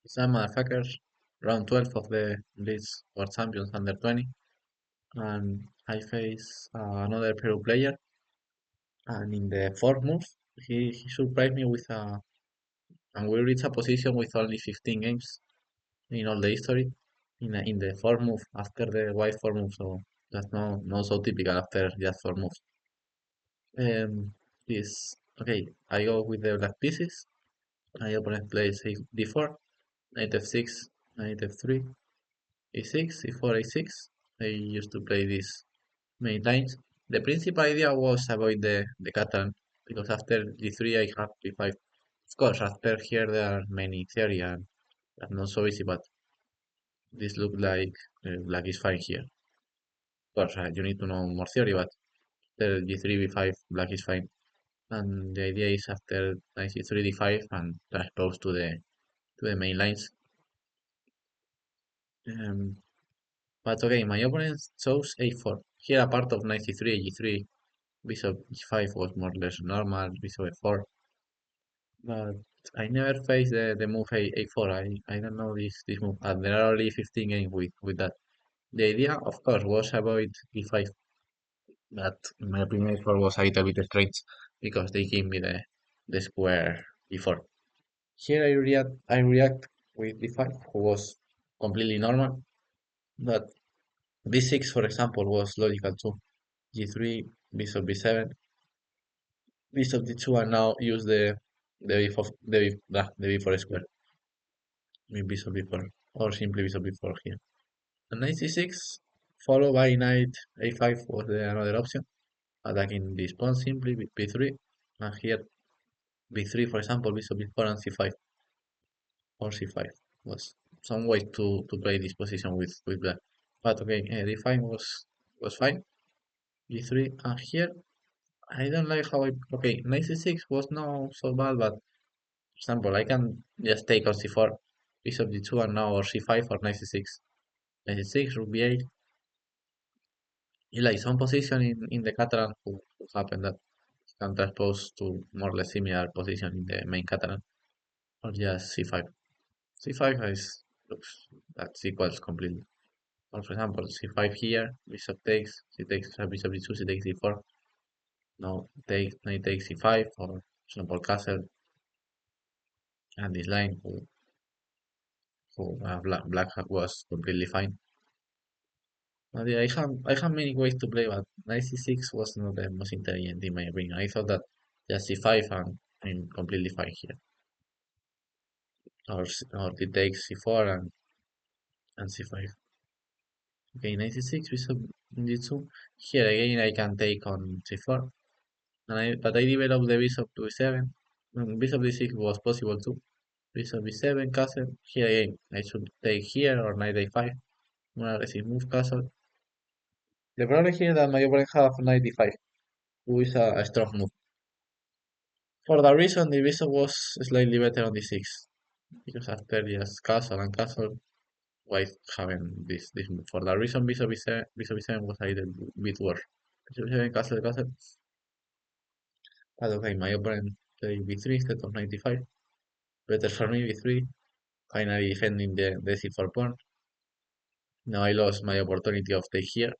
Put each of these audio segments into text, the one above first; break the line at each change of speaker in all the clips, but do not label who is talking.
Some motherfuckers, round 12 of the Blitz World Champions under 20, and I face another Peru player, and in the fourth move, he surprised me with and we reached a position with only 15 games in all the history, in the fourth move, after the white four move, so that's not so typical after just four moves. This, okay, I go with the black pieces, my opponent plays d4, knight f6, knight f3, a6, e4, a6. I used to play this many times. The principal idea was avoid the Catalan because after d3 I have d5. Of course, after here there are many theory and that's not so easy, but this look like black is fine here. Of course, you need to know more theory, but after d3, b5, black is fine. And the idea is after knight c3, d5 and transpose to the main lines. Um, but okay, my opponent chose a4. Here a part of knight c3, g3, bishop g5 was more or less normal, bishop f4. But I never faced the move a4. I don't know this move. And there are only 15 games with that. The idea, of course, was avoid e5. But in my opinion, a4 was a little bit strange because they gave me the square e4. Here I react with d5, who was completely normal. But b6, for example, was logical too. g3, bishop b7, bishop d2, and now use the b4, the b4 square. With bishop b4, or simply bishop b4 here. And knight c6, followed by knight a5 was another option. Attacking this pawn simply with b3, and here b3, for example, bishop b4 and c5, or c5 was some way to play this position with black. But okay, d5 was fine. b3, and here I don't like how okay, knight c6 was not so bad, but for example, I can just take on c4, bishop d2, and now or c5 or knight c6. Knight c6, rook b8. Like some position in the Catalan who happened that can transpose to more or less similar position in the main Catalan, or just c5. c5 is looks that's equals completely. Or for example, c5 here, bishop takes, c takes bishop d2, c takes d4. No, knight takes c5, or for example castle, and this line who black was completely fine. But yeah, I have many ways to play, but knight c6 was not the most intelligent in my opinion. I thought that just c5 and I'm completely fine here. Or it takes c4 and c5. Okay, knight c6, bishop d2. Here again I can take on c4. But I developed the bishop to e7. Bishop d6 was possible too. Bishop b7, castle. Here again, I should take here or knight a5. More aggressive move, castle. The problem here that my opponent have knight d5, who is a strong move. For that reason, the bishop was slightly better on d6. Because after just castle and castle, white having this move. For that reason, bishop b7 was a little bit worse. Bishop b7, castle, castle. But okay, my opponent played b3 instead of 95. Better for me, b3. Finally defending the c4 pawn. Now I lost my opportunity of take here.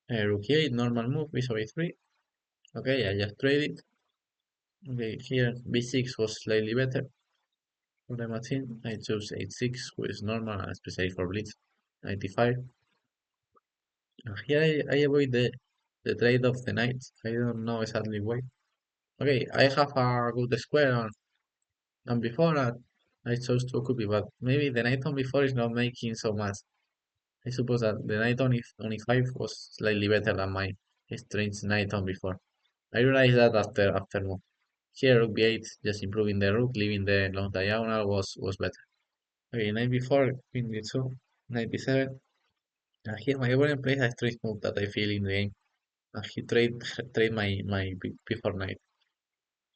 Rook e8, normal move, bishop a3. Okay, I just trade it. Okay, here b6 was slightly better for the machine. I chose h6, which is normal, especially for blitz. 95. And here I avoid the trade of the knight. I don't know exactly why. Okay, I have a good square and before I chose to occupy, but maybe the knight on before is not making so much. I suppose that the knight on e5 was slightly better than my strange knight on before. I realized that after move. Here rook b8, just improving the rook, leaving the long diagonal was better. Okay, knight before, queen d2, knight b7. And here my opponent plays a strange move that I feel in the game. And he trade my before knight.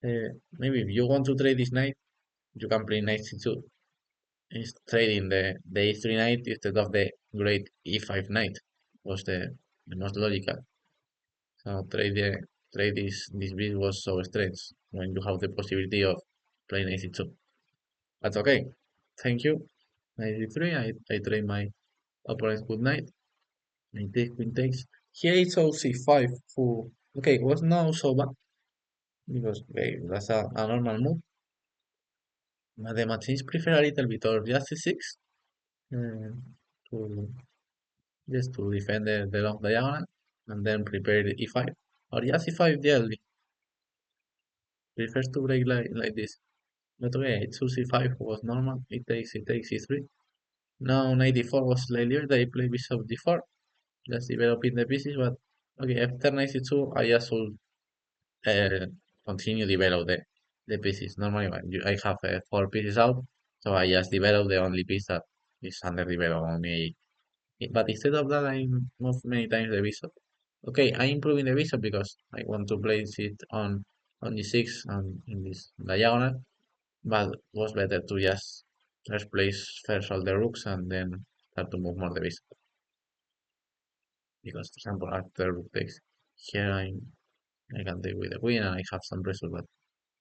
Maybe if you want to trade this knight, you can play knight c2. It's trading the e3 knight instead of the great e5 knight was the most logical. So trade this bit was so strange when you have the possibility of playing AC2. That's okay. Thank you. Knight d3, I trade my opponent's good knight. Knight takes, queen takes. Here it's all c5 full. Okay, it was not so bad because okay, that's a normal move. But the machines prefer a little bit or just c6 uh, to just to defend the long diagonal and then prepare the e5 or just e5 deadly. Prefers to break like this. But okay, it's c5 was normal. It takes e3. Now knight d4 was slightly better. They play bishop d4, just developing the pieces. But okay, after knight c2, I just should uh, continue develop the pieces. Normally, I have four pieces out, so I just develop the only piece that is underdeveloped on me. But instead of that, I move many times the bishop. Okay, I'm improving the bishop because I want to place it on d6 and in this diagonal. But was better to just place first all the rooks and then start to move more the bishop. Because, for example, after rook takes here, I can take with the queen and I have some pressure. But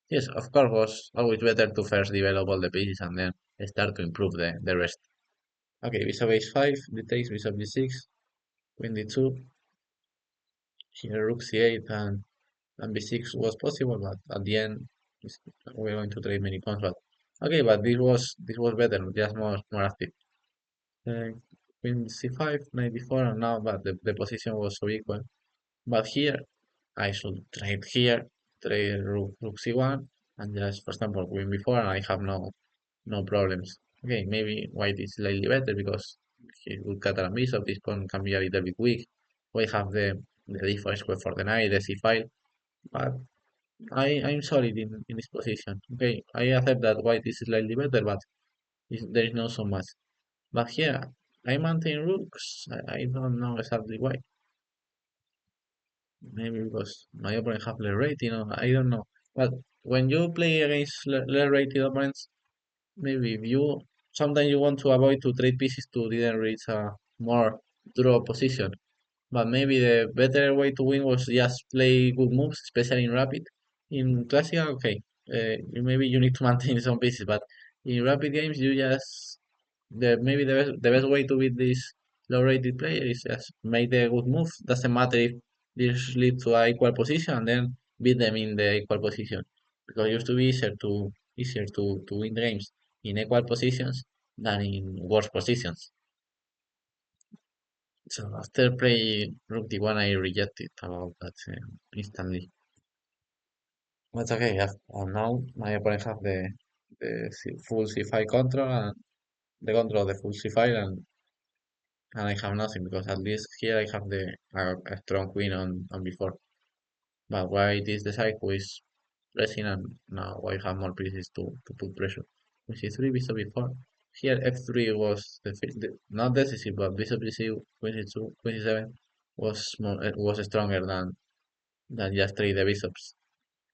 yes, of course, was always better to first develop all the pieces and then start to improve the rest. Okay, bishop h5, d takes, bishop d6, queen d2, here rook c8 and b6 was possible, but at the end we're going to trade many pawns. But okay, but this was better, just more active. Uh, Queen c5, knight d4, and now but the position was so equal. But here I should trade here, trade rook c1, and just for example queen b4, and I have no problems. Okay, maybe white is slightly better because with Catalan bishop this pawn can be a little bit weak. We have the d4 square for the knight, the c5, but I'm solid in this position. Okay, I accept that white is slightly better, but there is not so much. But here, I maintain rooks. I don't know exactly why. Maybe because my opponent have less rating, or I don't know. But when you play against less rated opponents, maybe if you sometimes you want to avoid to trade pieces to didn't reach a more draw position. But maybe the better way to win was just play good moves, especially in rapid. In classical, okay, maybe you need to maintain some pieces, but in rapid games, you just maybe the best way to beat this low-rated player is just make the good move. Doesn't matter if this leads to a equal position, and then beat them in the equal position. Because it used to be easier to win games in equal positions than in worse positions. So after play Rook D1, I rejected about that instantly. But okay, now my opponent have the full C5 control and the control of the full C5 and I have nothing because at least here I have a strong queen on before. But white is the side who is pressing and now I have more pieces to put pressure. Queen C3, bishop before. Here F3 was not decisive, but bishop C2, Queen C2, Queen C7 was stronger than just trade the bishops.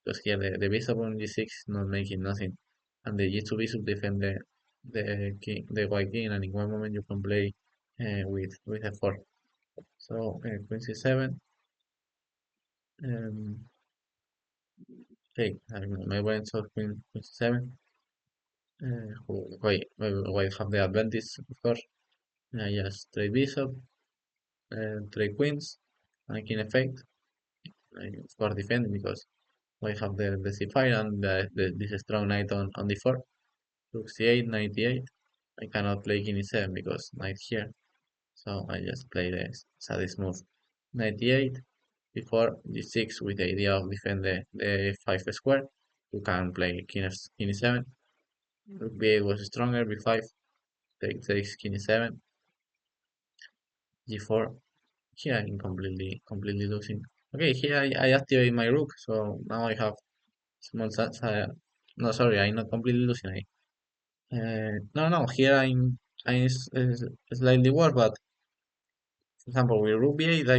Because here the bishop on G6 is not making nothing. And the G2 bishop defend the white king and in one moment you can play with F4. So Queen C7. Um, okay, I don't know, my white so Queen C7. White have the advantage, of course. Just trade bishop, trade queens, and king effect. Of course defend because we have the c5 and this strong knight on d4. Rook c8, knight d8. I cannot play king e7 because knight here. So I just play the saddest move. Knight d8, before g6 with the idea of defend the 5 square. You can play king e7. Rook b8 was stronger, b5 takes king e7, g4. Here I'm completely losing. Okay, here I activate my rook, so now I have small chance. No, sorry, I'm not completely losing. No, here I'm slightly worse, but for example, with rook b8,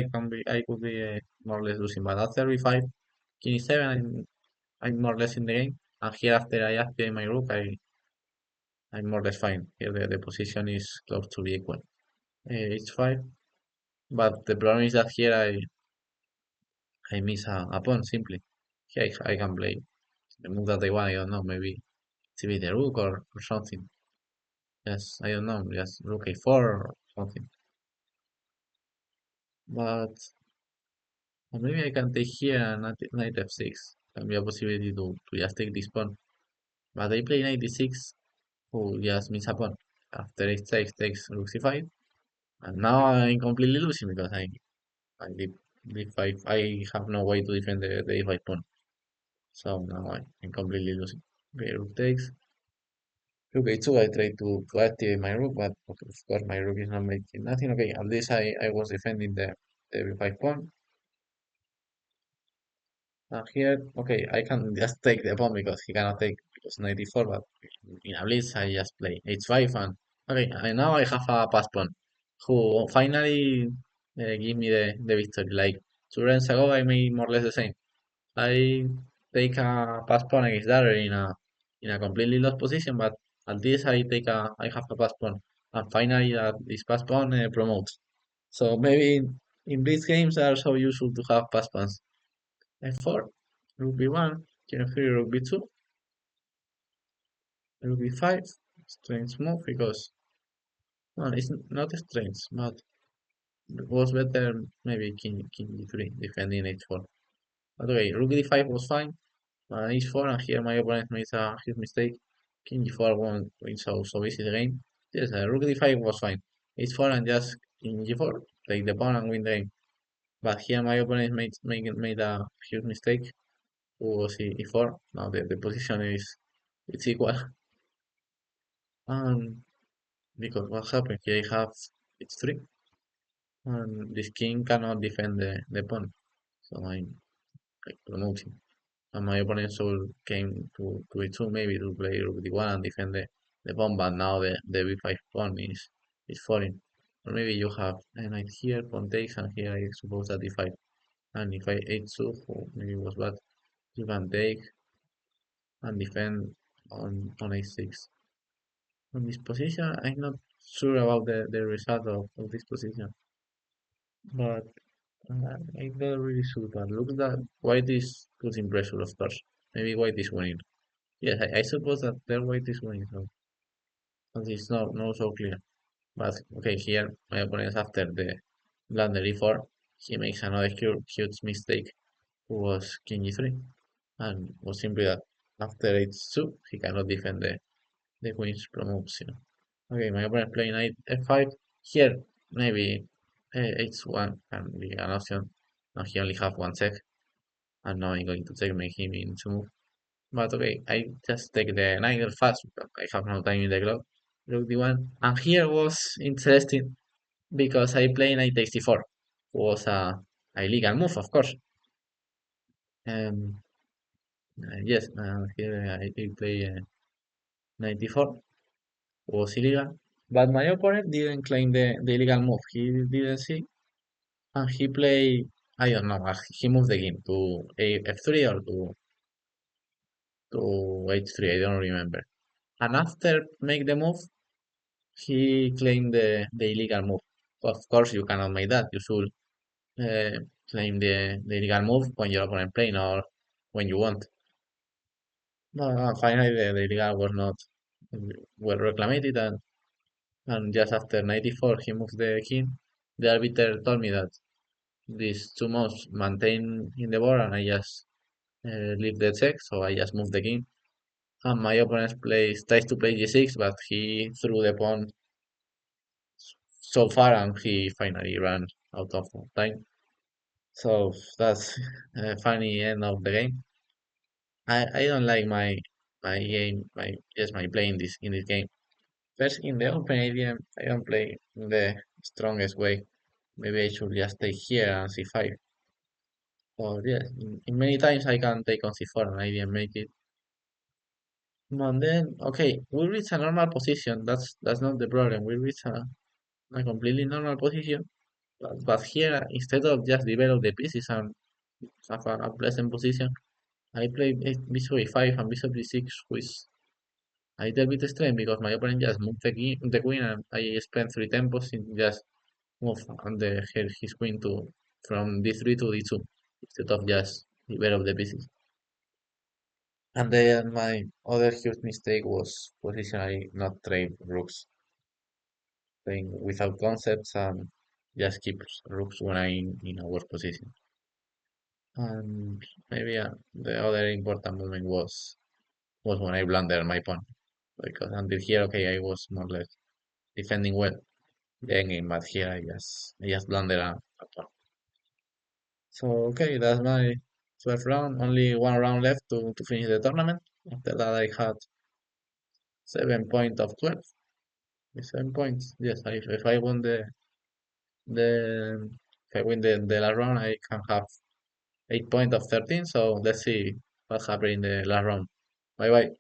I could be more or less losing. But after b5, king e7, I'm more or less in the game. And here after I activate my rook, I'm more or less fine. Here the position is close to be equal. H5, but the problem is that here I miss a pawn simply. Here I can play the move that I want. I don't know, maybe maybe the rook or something. Yes, I don't know, just rook a4 or something. But or maybe I can take here and knight f6. Can be a possibility to just take this pawn. But I play knight d6, who just means a pawn. After h6 takes rook c5, and now I'm completely losing because I did d5. I have no way to defend the a5 pawn. So now I'm completely losing. Okay, rook takes. Rook a2, I try to activate my rook, but okay, of course my rook is not making nothing. Okay, at least I was defending the b5 pawn. Here, okay, I can just take the pawn because he cannot take because 94, but in a blitz I just play h5 and okay, and now I have a pass pawn who finally give me the victory. Like 2 rounds ago, I made more or less the same. I take a pass pawn against Dagger in a completely lost position, but at least I have a pass pawn, and finally this pass pawn promotes. So maybe in blitz games are so useful to have pass pawns. F4, rook b1, king f3, rook b2, rook b5, strange move because, well, it's not strange, but it was better maybe king d3, defending h4. But okay, rook d5 was fine, h4, and here my opponent made a huge mistake. King g4 won't win so easy the game. Yes, rook d5 was fine. h4 and just king g4, take the pawn and win the game. But here my opponent made a huge mistake. Who was e4. Now the position is it's equal. And because what happened here, I have it's 3, and this king cannot defend the pawn. So I'm like promoting. And my opponent soul came to e2 maybe to play rook d1 and defend the pawn, but now the b5 pawn is falling. Or maybe you have a knight here, pawn takes, and here I suppose that d5. And if I h2, maybe it was bad, you can take and defend on a6. On this position, I'm not sure about the result of this position, but I'm not really sure. But look that white is putting pressure, of course. Maybe white is winning. Yes, I suppose that their white is winning, so it's not so clear. But okay, here my opponent after the blunder e4, he makes another huge mistake, who was king e3, and was simply that after h2 he cannot defend the queen's promotion. Okay, my opponent playing knight f5. Here, maybe h1 can be an option. Now he only have one check, and now I'm going to checkmate him in 2 move. But okay, I just take the knight fast because I have no time in the clock. Rook d1, and here was interesting because I play knight takes d4. Was a illegal move, of course. Um, yes, here I did play knight d4. Was illegal. But my opponent didn't claim the illegal move. He didn't see, and he played. I don't know. He moved the game to f3 or to h3. I don't remember. And after make the move, he claimed the illegal move. Of course, you cannot make that. You should claim the illegal move when your opponent play, or when you want. But finally, the illegal was not well reclaimed, and just after 94, he moved the king. The arbiter told me that these 2 moves maintain in the board and I just leave the check, so I just move the king. And my opponent tries to play g6, but he threw the pawn so far and he finally ran out of time. So that's a funny end of the game. I don't like my game, my play in this game. First, in the open ADM, I don't play in the strongest way. Maybe I should just take here and c5. Or yes, in many times I can take on c4 and I didn't make it. And then, okay, we reach a normal position. That's not the problem. We reach a completely normal position. But here, instead of just develop the pieces and have a pleasant position, I play bishop a5 and bishop d6, which is a little bit strange because my opponent just moved the queen and I spent 3 tempos in just move his queen to from d3 to d2 instead of just develop the pieces. And then my other huge mistake was positionally not trade rooks, playing without concepts and just keep rooks when I'm in a worse position. And maybe the other important moment was when I blundered my pawn. Because until here, okay, I was more or less defending well the endgame, but here I just blundered a pawn. So okay, that's my 12th round. Only one round left to finish the tournament. After that, I had 7 points of 12. 7 points. Yes, if I won the if I win the last round, I can have 8 points of 13. So let's see what happens in the last round. Bye bye.